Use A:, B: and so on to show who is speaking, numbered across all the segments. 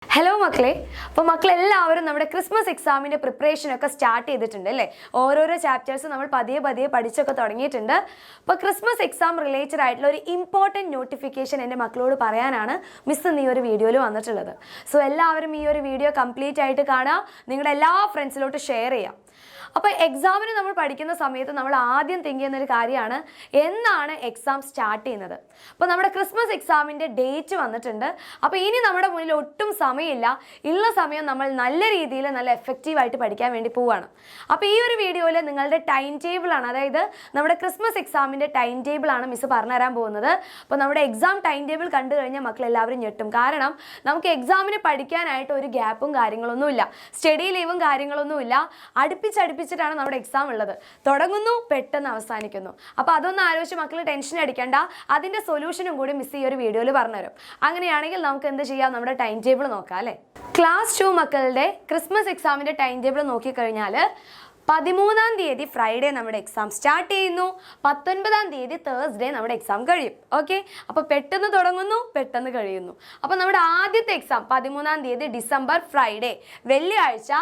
A: Hello മക്കളെ, അപ്പോൾ മക്കളെല്ലാവരും നമ്മുടെ ക്രിസ്മസ് എക്സാമിൻ്റെ പ്രിപ്പറേഷനൊക്കെ സ്റ്റാർട്ട് ചെയ്തിട്ടുണ്ട് അല്ലേ? ഓരോരോ ചാപ്റ്റേഴ്സ് നമ്മൾ പതിയെ പതിയെ പഠിച്ചൊക്കെ തുടങ്ങിയിട്ടുണ്ട്. അപ്പോൾ ക്രിസ്മസ് എക്സാം റിലേറ്റഡ് ആയിട്ടുള്ള ഒരു ഇമ്പോർട്ടൻറ്റ് നോട്ടിഫിക്കേഷൻ എൻ്റെ മക്കളോട് പറയാനാണ് മിസ് ഇന്ന് ഈ ഒരു വീഡിയോയിൽ വന്നിട്ടുള്ളത്. സോ എല്ലാവരും ഈ ഒരു വീഡിയോ കംപ്ലീറ്റ് ആയിട്ട് കാണുക, നിങ്ങളുടെ എല്ലാ ഫ്രണ്ട്സിലോട്ട് ഷെയർ ചെയ്യാം. അപ്പോൾ എക്സാമിന് നമ്മൾ പഠിക്കുന്ന സമയത്ത് നമ്മൾ ആദ്യം തിങ്ക് ചെയ്യുന്നൊരു കാര്യമാണ് എന്നാണ് എക്സാം സ്റ്റാർട്ട് ചെയ്യുന്നത്. അപ്പോൾ നമ്മുടെ ക്രിസ്മസ് എക്സാമിൻ്റെ ഡേറ്റ് വന്നിട്ടുണ്ട്. അപ്പോൾ ഇനി നമ്മുടെ മുന്നിൽ ഒട്ടും സമയമില്ല. ഉള്ള സമയം നമ്മൾ നല്ല രീതിയിൽ നല്ല എഫക്റ്റീവായിട്ട് പഠിക്കാൻ വേണ്ടി പോവുകയാണ്. അപ്പോൾ ഈ ഒരു വീഡിയോയിൽ നിങ്ങളുടെ ടൈം ടേബിളാണ്, അതായത് നമ്മുടെ ക്രിസ്മസ് എക്സാമിൻ്റെ ടൈം ടേബിളാണ് മിസ് പറഞ്ഞുതരാൻ പോകുന്നത്. അപ്പോൾ നമ്മുടെ എക്സാം ടൈം ടേബിൾ കണ്ടു കഴിഞ്ഞാൽ മക്കളെല്ലാവരും ഞെട്ടും. കാരണം നമുക്ക് എക്സാമിന് പഠിക്കാനായിട്ട് ഒരു ഗ്യാപ്പും കാര്യങ്ങളൊന്നുമില്ല, സ്റ്റഡി ലീവും കാര്യങ്ങളൊന്നുമില്ല. അടുപ്പിച്ചിട്ടാണ് നമ്മുടെ എക്സാം ഉള്ളത്. തുടങ്ങുന്നു, പെട്ടെന്ന് അവസാനിക്കുന്നു. അപ്പോൾ അതൊന്നും ആലോചിച്ച് മക്കൾ ടെൻഷൻ അടിക്കേണ്ട. അതിൻ്റെ സൊല്യൂഷനും കൂടി മിസ് ഈ ഒരു വീഡിയോയിൽ പറഞ്ഞുതരും. അങ്ങനെയാണെങ്കിൽ നമുക്ക് എന്ത് ചെയ്യാം, നമ്മുടെ ടൈം ടേബിൾ നോക്കാം അല്ലേ? ക്ലാസ് 2 മക്കളുടെ ക്രിസ്മസ് എക്സാമിൻ്റെ ടൈം ടേബിൾ നോക്കിക്കഴിഞ്ഞാൽ 13-ാം തീയതി ഫ്രൈഡേ നമ്മുടെ എക്സാം സ്റ്റാർട്ട് ചെയ്യുന്നു. 19-ാം തീയതി തേഴ്സ്ഡേ നമ്മുടെ എക്സാം കഴിയും. ഓക്കെ, അപ്പോൾ പെട്ടെന്ന് തുടങ്ങുന്നു, പെട്ടെന്ന് കഴിയുന്നു. അപ്പോൾ നമ്മുടെ ആദ്യത്തെ എക്സാം 13-ാം തീയതി ഡിസംബർ ഫ്രൈഡേ വെള്ളിയാഴ്ച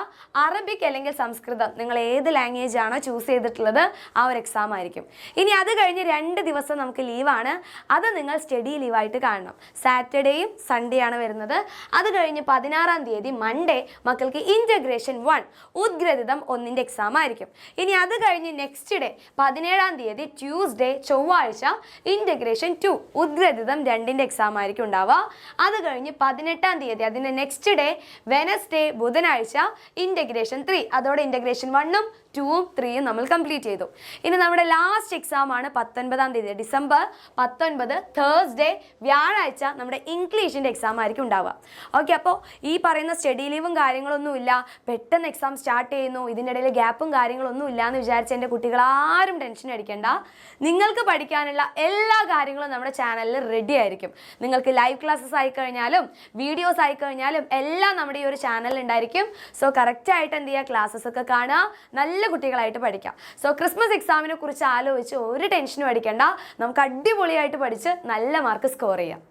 A: അറബിക് അല്ലെങ്കിൽ സംസ്കൃതം, നിങ്ങൾ ഏത് ലാംഗ്വേജ് ആണോ ചൂസ് ചെയ്തിട്ടുള്ളത് ആ ഒരു എക്സാം ആയിരിക്കും. ഇനി അത് കഴിഞ്ഞ് 2 ദിവസം നമുക്ക് ലീവാണ്. അത് നിങ്ങൾ സ്റ്റഡി ലീവായിട്ട് കാണണം. സാറ്റർഡേയും സൺഡേ ആണ് വരുന്നത്. അത് കഴിഞ്ഞ് 16-ാം തീയതി മൺഡേ മക്കൾക്ക് ഇൻ്റഗ്രേഷൻ 1 ഉദ്ഗ്രഥിതം 1-ൻ്റെ എക്സാം ആയിരിക്കും. ഇനി അത് കഴിഞ്ഞ് നെക്സ്റ്റ് ഡേ 17-ാം തീയതി ട്യൂസ്ഡേ ചൊവ്വാഴ്ച ഇൻ്റഗ്രേഷൻ 2 ഉദ്ഗ്രഥിതം 2-ൻ്റെ എക്സാം ആയിരിക്കും ഉണ്ടാവുക. അത് കഴിഞ്ഞ് 18-ാം തീയതി അതിൻ്റെ നെക്സ്റ്റ് ഡേ വെനസ്ഡേ ബുധനാഴ്ച ഇൻ്റഗ്രേഷൻ 3, അതോടെ ഇൻ്റഗ്രേഷൻ 1-ഉം 2-ഉം 3-യും നമ്മൾ കംപ്ലീറ്റ് ചെയ്തു. ഇനി നമ്മുടെ ലാസ്റ്റ് എക്സാം ആണ് 19-ാം തീയതി ഡിസംബർ 19 തേഴ്സ്ഡേ വ്യാഴാഴ്ച നമ്മുടെ ഇംഗ്ലീഷിൻ്റെ എക്സാം ആയിരിക്കും ഉണ്ടാവുക. ഓക്കെ, അപ്പോൾ ഈ പറയുന്ന സ്റ്റഡി ലീവും കാര്യങ്ങളൊന്നുമില്ല, പെട്ടെന്ന് എക്സാം സ്റ്റാർട്ട് ചെയ്യുന്നു, ഇതിൻ്റെ ഇടയിൽ ഗ്യാപ്പും കാര്യങ്ങളൊന്നും ഇല്ല എന്ന് വിചാരിച്ച് എൻ്റെ കുട്ടികൾ ആരും ടെൻഷൻ അടിക്കേണ്ട. നിങ്ങൾക്ക് പഠിക്കാനുള്ള എല്ലാ കാര്യങ്ങളും നമ്മുടെ ചാനലിൽ റെഡി ആയിരിക്കും. നിങ്ങൾക്ക് ലൈവ് ക്ലാസ്സസ് ആയിക്കഴിഞ്ഞാലും വീഡിയോസ് ആയിക്കഴിഞ്ഞാലും എല്ലാം നമ്മുടെ ഈ ഒരു ചാനലിൽ ഉണ്ടായിരിക്കും. സോ കറക്റ്റായിട്ട് എന്ത് ചെയ്യുക, ക്ലാസ്സസ് ഒക്കെ കാണുക, നല്ല കുട്ടികളായിട്ട് പഠിക്കാം. സോ ക്രിസ്മസ് എക്സാമിനെ കുറിച്ച് ആലോചിച്ച് ഒരു ടെൻഷനും അടിക്കേണ്ട. നമുക്ക് അടിപൊളിയായിട്ട് പഠിച്ച് നല്ല മാർക്ക് സ്കോർ ചെയ്യാം.